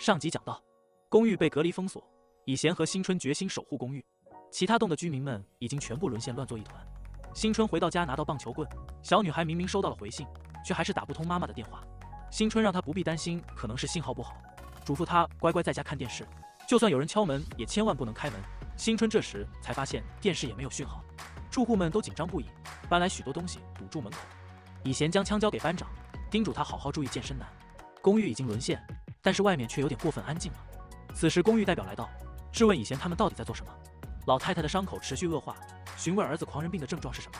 上集讲到，公寓被隔离封锁，以贤和新春决心守护公寓，其他栋的居民们已经全部沦陷，乱作一团。新春回到家拿到棒球棍，小女孩明明收到了回信，却还是打不通妈妈的电话。新春让她不必担心，可能是信号不好，嘱咐她乖乖在家看电视，就算有人敲门，也千万不能开门。新春这时才发现电视也没有讯号，住户们都紧张不已，搬来许多东西堵住门口。以贤将枪交给班长，叮嘱他好好注意健身男。公寓已经沦陷，但是外面却有点过分安静了。此时公寓代表来到，质问以贤他们到底在做什么。老太太的伤口持续恶化，询问儿子狂人病的症状是什么。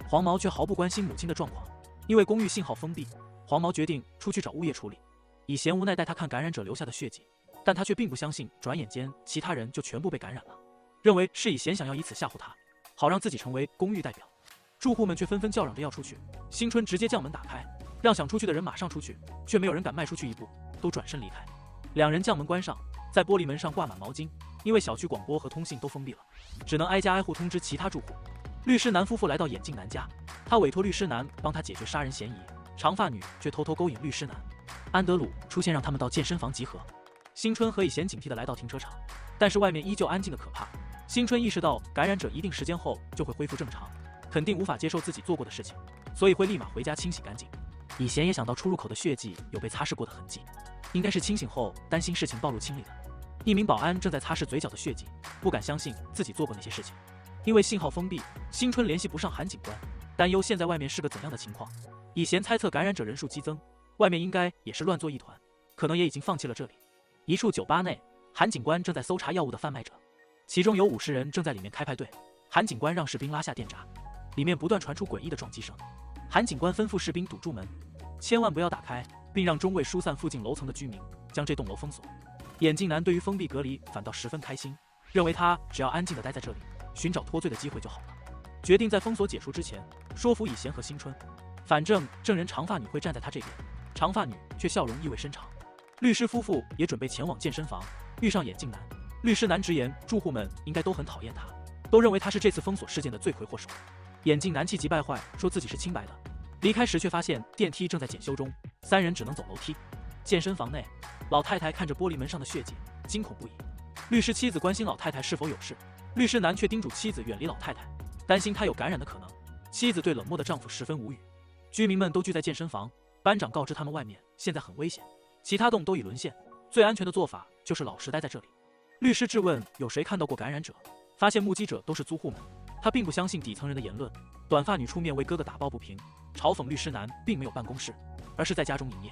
黄毛却毫不关心母亲的状况，因为公寓信号封闭，黄毛决定出去找物业处理。以贤无奈带他看感染者留下的血迹，但他却并不相信，转眼间其他人就全部被感染了，认为是以贤想要以此吓唬他，好让自己成为公寓代表。住户们却纷纷叫嚷着要出去，新春直接将门打开，让想出去的人马上出去，却没有人敢迈出去一步，都转身离开。两人将门关上，在玻璃门上挂满毛巾，因为小区广播和通信都封闭了，只能挨家挨户通知其他住户。律师男夫妇来到眼镜男家，他委托律师男帮他解决杀人嫌疑，长发女却偷偷勾引律师男。安德鲁出现让他们到健身房集合。新春和以贤警惕地来到停车场，但是外面依旧安静的可怕。新春意识到感染者一定时间后就会恢复正常，肯定无法接受自己做过的事情，所以会立马回家清洗干净。以贤也想到出入口的血迹有被擦拭过的痕迹，应该是清醒后担心事情暴露清理的。一名保安正在擦拭嘴角的血迹，不敢相信自己做过那些事情。因为信号封闭，新春联系不上韩警官，担忧现在外面是个怎样的情况。以贤猜测感染者人数激增，外面应该也是乱作一团，可能也已经放弃了这里。一处酒吧内，韩警官正在搜查药物的贩卖者，其中有50人正在里面开派对。韩警官让士兵拉下电闸，里面不断传出诡异的撞击声。韩警官吩咐士兵堵住门，千万不要打开，并让中尉疏散附近楼层的居民，将这栋楼封锁。眼镜男对于封闭隔离反倒十分开心，认为他只要安静地待在这里，寻找脱罪的机会就好了。决定在封锁解除之前说服以贤和新春，反正证人长发女会站在他这边。长发女却笑容意味深长。律师夫妇也准备前往健身房，遇上眼镜男。律师男直言住户们应该都很讨厌他，都认为他是这次封锁事件的罪魁祸首。眼镜男气急败坏，说自己是清白的。离开时却发现电梯正在检修中，三人只能走楼梯。健身房内，老太太看着玻璃门上的血迹，惊恐不已。律师妻子关心老太太是否有事，律师男却叮嘱妻子远离老太太，担心她有感染的可能。妻子对冷漠的丈夫十分无语。居民们都聚在健身房，班长告知他们外面现在很危险，其他栋都已沦陷，最安全的做法就是老实待在这里。律师质问有谁看到过感染者，发现目击者都是租户们，他并不相信底层人的言论。短发女出面为哥哥打抱不平，嘲讽律师男并没有办公室，而是在家中营业。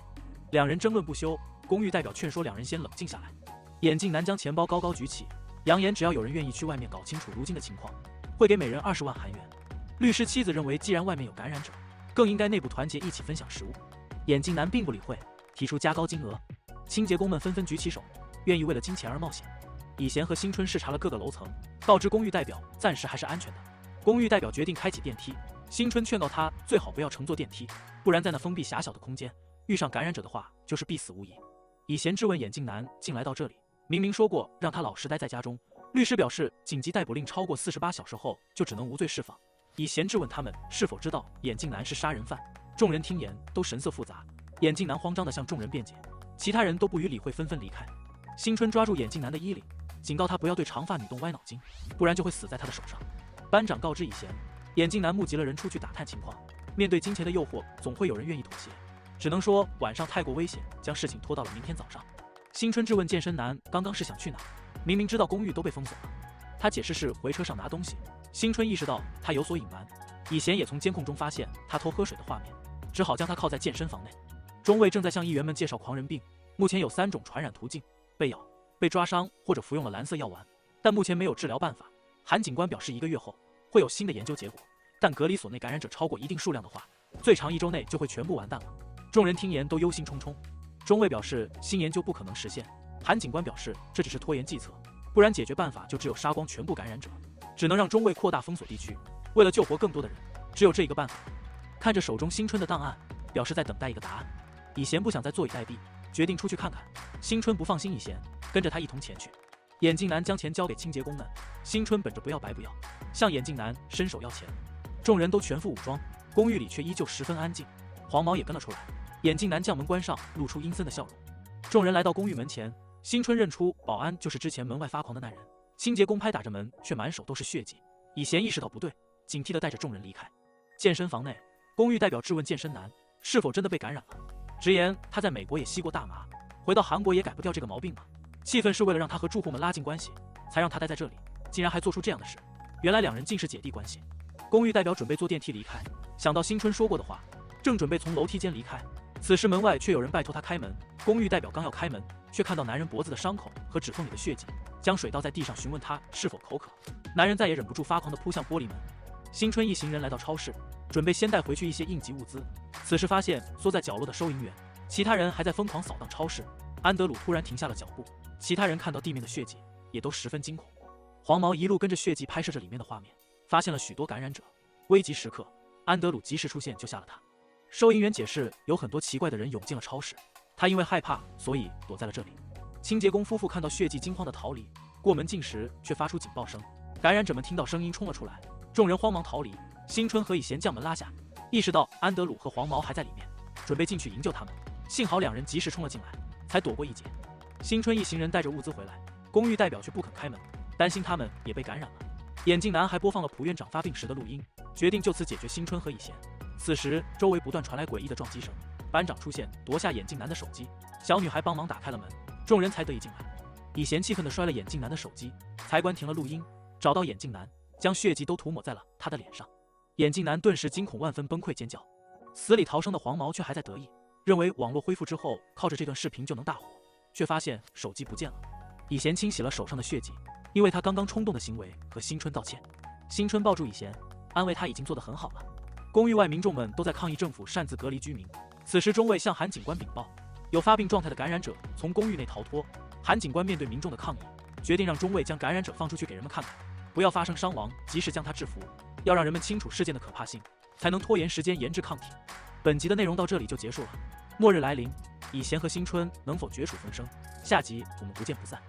两人争论不休，公寓代表劝说两人先冷静下来。眼镜男将钱包高高举起，扬言只要有人愿意去外面搞清楚如今的情况，会给每人20万韩元。律师妻子认为既然外面有感染者，更应该内部团结，一起分享食物。眼镜男并不理会，提出加高金额。清洁工们纷纷举起手，愿意为了金钱而冒险。以贤和新春视察了各个楼层，告知公寓代表暂时还是安全的。公寓代表决定开启电梯，新春劝告他最好不要乘坐电梯，不然在那封闭狭小的空间遇上感染者的话就是必死无疑。以贤质问眼镜男竟来到这里，明明说过让他老实待在家中。律师表示紧急逮捕令超过48小时后就只能无罪释放。以贤质问他们是否知道眼镜男是杀人犯，众人听言都神色复杂。眼镜男慌张地向众人辩解，其他人都不予理会，纷纷离开。新春抓住眼镜男的衣领，警告他不要对长发女动歪脑筋，不然就会死在他的手上。班长告知以贤，眼镜男募集了人出去打探情况，面对金钱的诱惑，总会有人愿意妥协，只能说晚上太过危险，将事情拖到了明天早上。新春质问健身男刚刚是想去哪，明明知道公寓都被封锁了。他解释是回车上拿东西。新春意识到他有所隐瞒，以贤也从监控中发现他偷喝水的画面，只好将他铐在健身房内。中尉正在向议员们介绍狂人病，目前有3种传染途径：被咬、被抓伤或者服用了蓝色药丸，但目前没有治疗办法。韩警官表示1个月后会有新的研究结果，但隔离所内感染者超过一定数量的话，最长1周内就会全部完蛋了。众人听言都忧心忡忡。中尉表示新研究不可能实现，韩警官表示这只是拖延计策，不然解决办法就只有杀光全部感染者，只能让中尉扩大封锁地区，为了救活更多的人，只有这一个办法。看着手中新春的档案，表示在等待一个答案。以贤不想再坐以待毙，决定出去看看。新春不放心以贤，跟着他一同前去。眼镜男将钱交给清洁工们，新春本着不要白不要，向眼镜男伸手要钱。众人都全副武装，公寓里却依旧十分安静。黄毛也跟了出来。眼镜男将门关上，露出阴森的笑容。众人来到公寓门前，新春认出保安就是之前门外发狂的那人，清洁工拍打着门，却满手都是血迹。以贤意识到不对，警惕地带着众人离开。健身房内，公寓代表质问健身男是否真的被感染了，直言他在美国也吸过大麻，回到韩国也改不掉这个毛病嘛。气氛是为了让他和住户们拉近关系，才让他待在这里，竟然还做出这样的事。原来两人竟是姐弟关系。公寓代表准备坐电梯离开，想到新春说过的话，正准备从楼梯间离开，此时门外却有人拜托他开门。公寓代表刚要开门，却看到男人脖子的伤口和指缝里的血迹，将水倒在地上，询问他是否口渴。男人再也忍不住，发狂地扑向玻璃门。新春一行人来到超市，准备先带回去一些应急物资。此时发现缩在角落的收银员，其他人还在疯狂扫荡超市。安德鲁突然停下了脚步，其他人看到地面的血迹，也都十分惊恐。黄毛一路跟着血迹拍摄着里面的画面，发现了许多感染者。危急时刻，安德鲁及时出现，救下了他。收银员解释，有很多奇怪的人涌进了超市，他因为害怕，所以躲在了这里。清洁工夫妇看到血迹，惊慌地逃离，过门进时却发出警报声。感染者们听到声音冲了出来，众人慌忙逃离。新春和以贤将门拉下，意识到安德鲁和黄毛还在里面，准备进去营救他们。幸好两人及时冲了进来，才躲过一劫。新春一行人带着物资回来，公寓代表却不肯开门，担心他们也被感染了。眼镜男还播放了蒲院长发病时的录音，决定就此解决新春和以贤。此时周围不断传来诡异的撞击声，班长出现夺下眼镜男的手机，小女孩帮忙打开了门，众人才得以进来。以贤气愤地摔了眼镜男的手机，才关停了录音，找到眼镜男，将血迹都涂抹在了他的脸上。眼镜男顿时惊恐万分，崩溃尖叫。死里逃生的黄毛却还在得意，认为网络恢复之后靠着这段视频就能大火，却发现手机不见了。以贤清洗了手上的血迹，因为他刚刚冲动的行为和新春道歉。新春抱住以贤，安慰他已经做得很好了。公寓外民众们都在抗议政府擅自隔离居民。此时中尉向韩警官禀报，有发病状态的感染者从公寓内逃脱。韩警官面对民众的抗议，决定让中尉将感染者放出去给人们看看，不要发生伤亡，及时将他制服，要让人们清楚事件的可怕性，才能拖延时间研制抗体。本集的内容到这里就结束了。末日来临，以贤和新春能否绝处逢生？下集我们不见不散。